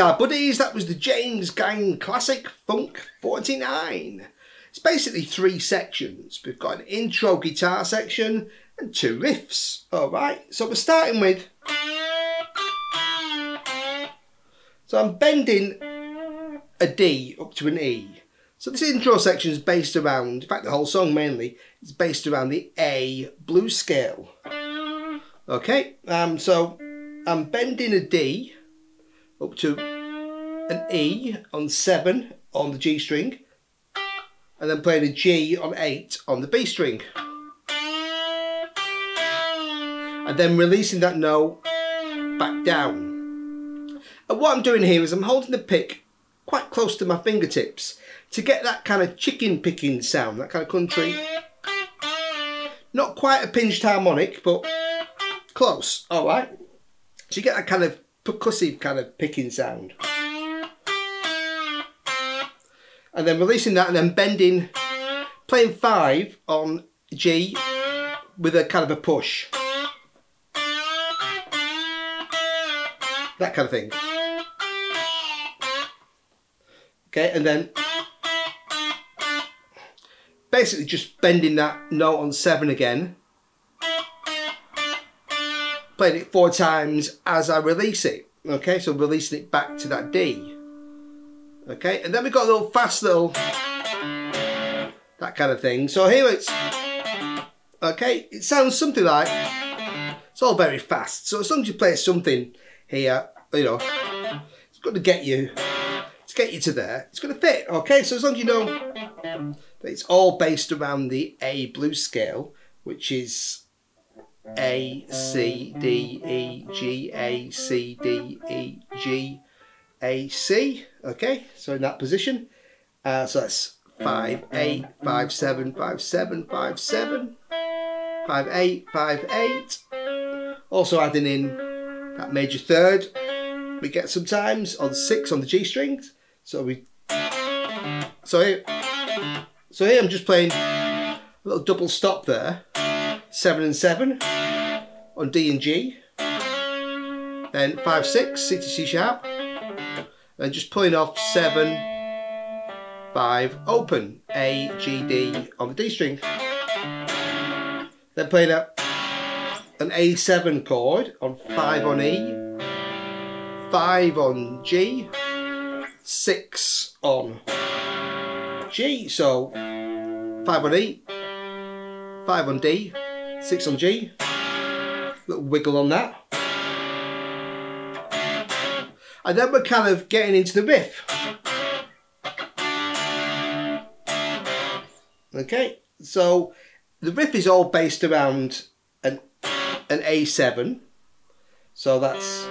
Guitar Buddies, that was the James Gang Classic Funk 49. It's basically 3 sections. We've got an intro guitar section and 2 riffs. Alright, so we're starting with... So I'm bending a D up to an E. So this intro section is based around, in fact the whole song mainly, is based around the A blues scale. Okay, so I'm bending a D up to an E on 7 on the G string, and then playing a G on 8 on the B string. And then releasing that note back down. And what I'm doing here is I'm holding the pick quite close to my fingertips to get that kind of chicken picking sound, that kind of country. Not quite a pinched harmonic, but close, alright? So you get that kind of percussive kind of picking sound. And then releasing that and then bending, playing 5 on G with a kind of a push. That kind of thing. Okay, and then basically just bending that note on 7 again. Playing it 4 times as I release it. Okay, so releasing it back to that D. Okay, and then we've got a little fast little, that kind of thing. So here it's, okay, it sounds something like, it's all very fast. So as long as you play something here, you know, it's going to get you to there. It's going to fit, okay? So as long as you know that it's all based around the A blues scale, which is A, C, D, E, G, A, C, D, E, G, A, C. Okay, so in that position. So that's 5, 8, 5, 7, 5, 7, 5, 7, 5, 8, 5, 8. Also adding in that major third we get sometimes on 6 on the G strings. So here I'm just playing a little double stop there. 7 and 7 on D and G. Then 5, 6, C to C sharp. And just pulling off 7, 5, open, A, G, D on the D string. Then playing an A7 chord on 5 on E, 5 on G, 6 on G. So 5 on E, 5 on D, 6 on G. Little wiggle on that. And then we're kind of getting into the riff. Okay, so the riff is all based around an A7. So that's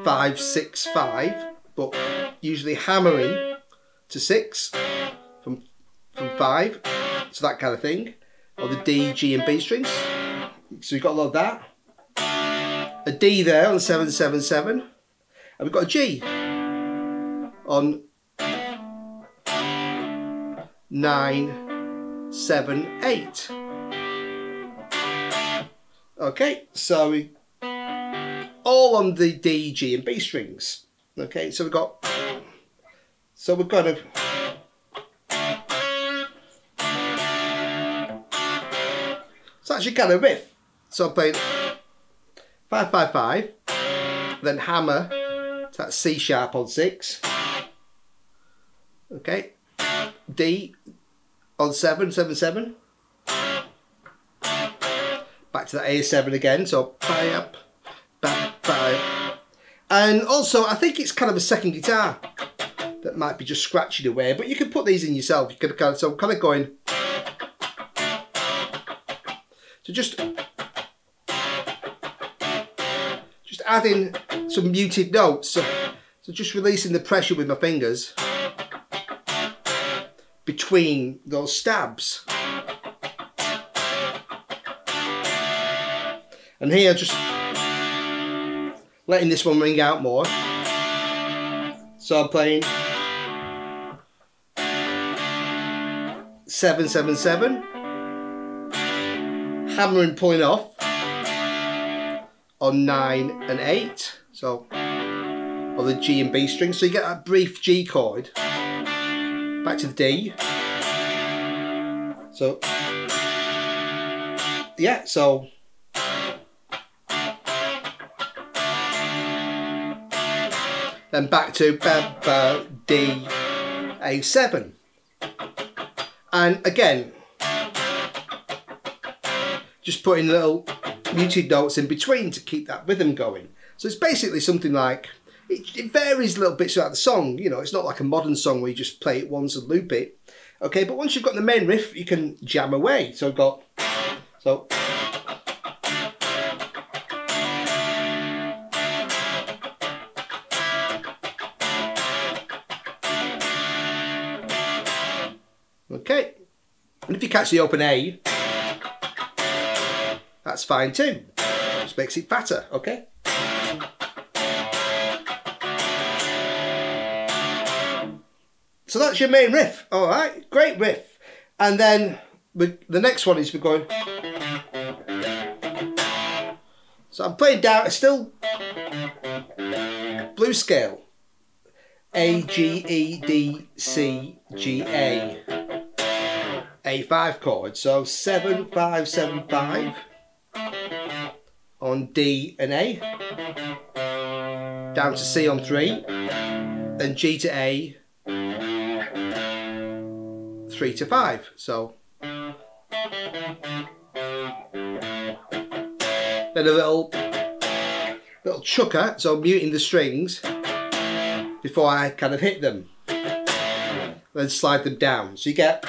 5, 6, 5, but usually hammering to 6 from 5. So that kind of thing. Or the D, G and B strings. So you've got a lot of that. A D there on 7, 7, 7. And we've got a G on 9, 7, 8. Okay, so we all on the D, G and B strings. Okay, so we've got to it's actually kind of riff. So I'm playing 5, 5, 5, then hammer. That's C sharp on 6. Okay. D on 7, 7, 7. Back to that A7 again. So 5, 5, 5. And also, I think it's kind of a second guitar that might be just scratching away, but you can put these in yourself. You could kind of, so I'm kind of going. So just adding some muted notes, so just releasing the pressure with my fingers between those stabs. And here just letting this one ring out more. So I'm playing 7, 7, 7, hammering, pulling off on 9 and 8. So or the G and B string. So you get that brief G chord, back to the D. So, yeah, so. Then back to D, A7. And again, just putting little muted notes in between to keep that rhythm going. So it's basically something like, it varies little bits throughout the song. You know, it's not like a modern song where you just play it once and loop it. Okay, but once you've got the main riff, you can jam away. So I've got, so. Okay, and if you catch the open A, that's fine too. Just makes it fatter, okay? So that's your main riff, all right? Great riff. And then the next one is we're going. So I'm playing down, still blues scale. A, G, E, D, C, G, A. A5 chord, so 7, 5, 7, 5 on D and A, down to C on 3, then G to A, 3 to 5. So then a little chucker, so muting the strings before I kind of hit them, then slide them down. So you get.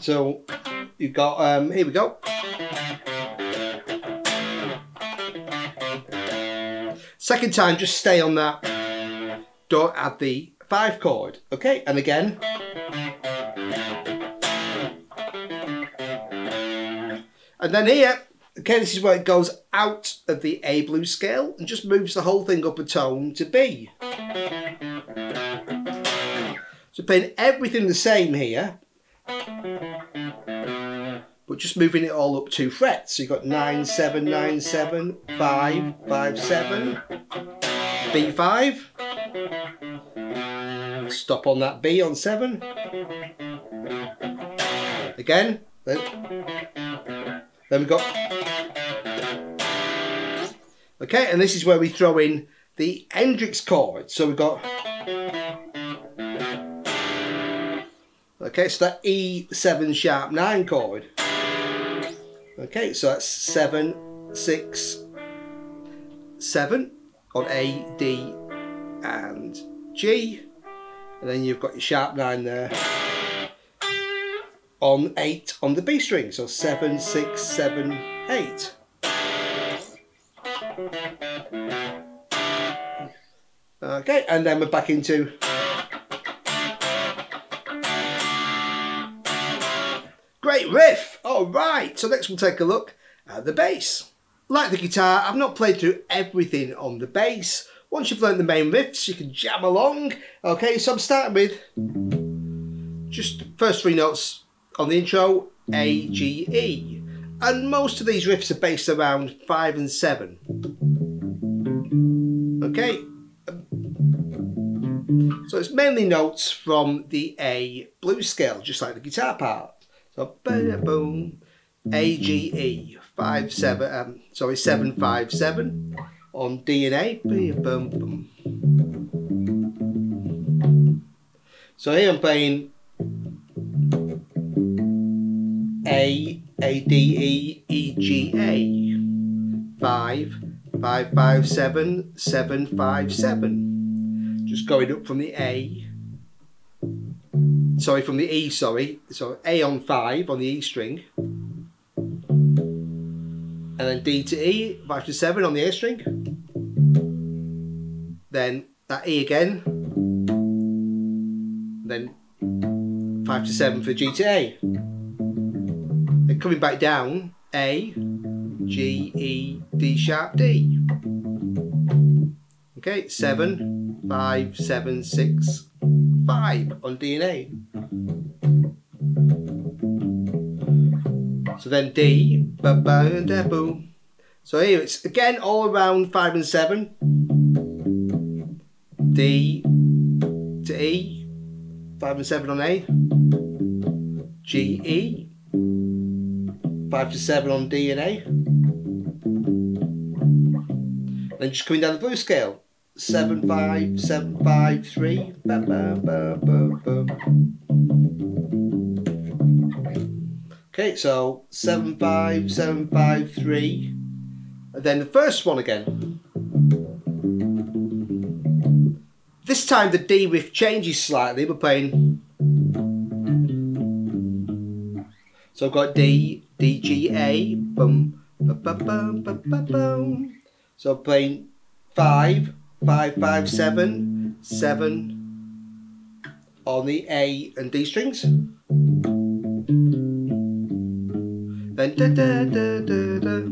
So you've got, here we go. Second time, just stay on that. Don't add the 5 chord, okay? And again. And then here, okay, this is where it goes out of the A blues scale and just moves the whole thing up a tone to B. So playing everything the same here, but just moving it all up 2 frets. So you've got 9, 7, 9, 7, 5, 5, 7, B5. Stop on that B on 7. Again. Then we've got. Okay, and this is where we throw in the Hendrix chord. So we've got. Okay, so that E7 sharp 9 chord. Okay, so that's 7, 6, 7 on A, D, and G. And then you've got your sharp 9 there on 8 on the B string. So 7, 6, 7, 8. Okay, and then we're back into. Great riff! Alright, so next we'll take a look at the bass. Like the guitar, I've not played through everything on the bass. Once you've learned the main riffs, you can jam along. Okay, so I'm starting with just the first 3 notes on the intro, A, G, E. And most of these riffs are based around 5 and 7. Okay. So it's mainly notes from the A blues scale, just like the guitar part. So boom, A, G, E, 5, 7, 7, 5, 7 on D and A. Boom, boom. So here I'm playing A, D, E, E, G, A, 5, 5, 5, 7, 7, 5, 7. Just going up from the A. Sorry, from the E, sorry. So A on 5 on the E string. And then D to E, 5 to 7 on the A string. Then that E again. Then 5 to 7 for G to A. Then coming back down, A, G, E, D sharp, D. Okay, 7, 5, 7, 6, 5 on D and A. So then D, ba ba da boom. So here it's again all around 5 and 7. D to E, 5 and 7 on A, G, E, 5 to 7 on D and A, then just coming down the blues scale, 7, 5, 7, 5, 3, bam, bam, bam, bam, bam. Okay, so 7, 5, 7, 5, 3, and then the first one again. This time the D riff changes slightly, we're playing, so I've got D, D, G, A, bum, ba, ba, bum, ba, ba, bum. So I'm playing 5, 5, 5, 7, 7 on the A and D strings. Then da da da da da.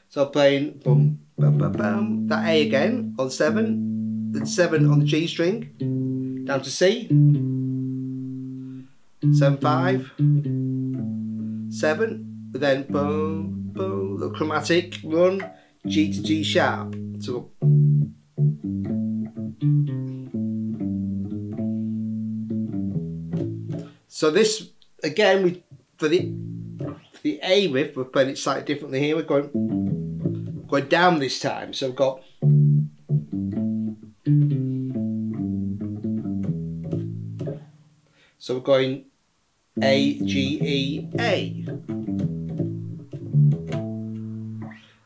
So I'm playing bum, ba, ba, bum, that A again on 7, then 7 on the G string, down to C, 7, 5, 7, then boom, boom, the chromatic run, G to G sharp. So this again, for the A riff, we're playing it slightly differently here. We're going down this time. So we've got we're going A, G, E, A.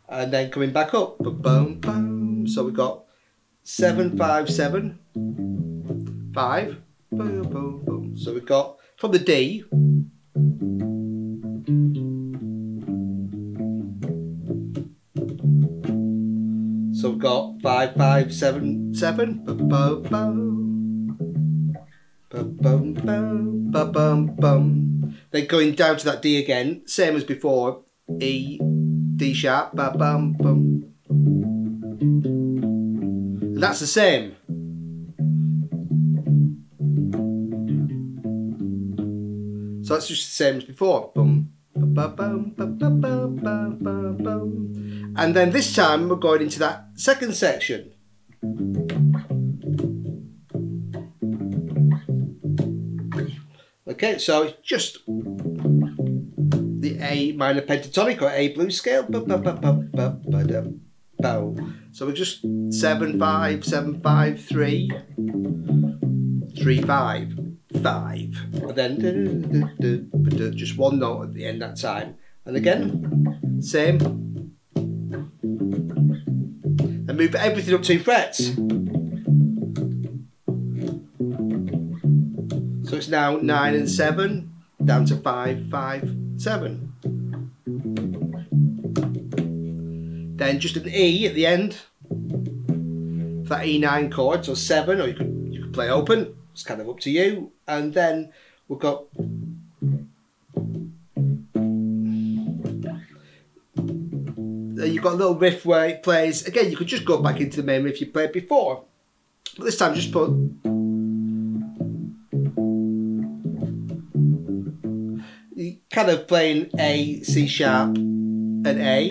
And then coming back up, boom, boom. So we've got 7, 5, 7, 5, boom, boom, boom. So we've got from the D, so we've got 5, 5, 7, 7, boom, boom, boom, boom, boom, boom, boom. Then going down to that D again, same as before, E, D sharp, ba bum bum. And that's the same. So that's just the same as before. Bum, ba bum, ba ba ba ba ba bum. And then this time we're going into that second section. Okay, so it's just the A minor pentatonic or A blues scale. So we're just 7, 5, 7, 5, 3, 3, 5, 5. And then just one note at the end that time. And again, same. And move everything up 2 frets. So it's now 9 and 7, down to 5, 5, 7. Then just an E at the end for that E9 chord, so 7, or you could play open. It's kind of up to you. And then we've got you've got a little riff where it plays again. You could just go back into the main riff you played before, but this time just put. You kind of playing A, C sharp, and A,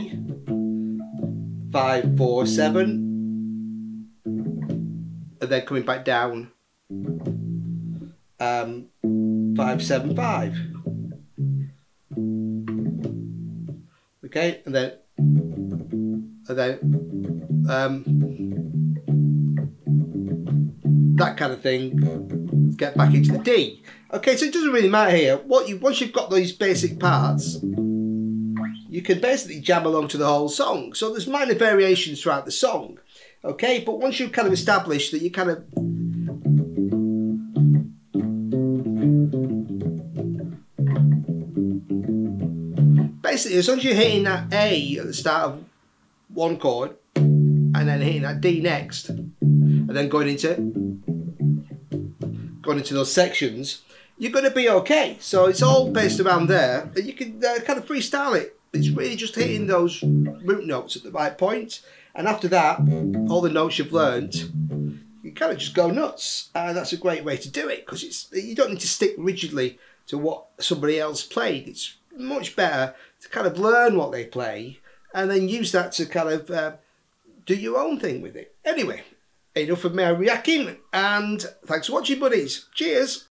5, 4, 7, and then coming back down, 5, 7, 5. Okay, and then that kind of thing. Get back into the D. Okay, so it doesn't really matter here. Once you've got these basic parts, you can basically jam along to the whole song. So there's minor variations throughout the song. Okay, but once you've kind of established that you kind of basically, as long as you're hitting that A at the start of one chord and then hitting that D next, and then going into those sections, you're going to be okay. So it's all based around there, and you can kind of freestyle it. It's really just hitting those root notes at the right point, and after that, all the notes you've learned, you kind of just go nuts. And that's a great way to do it, because you don't need to stick rigidly to what somebody else played. It's much better to kind of learn what they play and then use that to kind of do your own thing with it. Anyway, enough of me reacting, and thanks for watching, buddies. Cheers.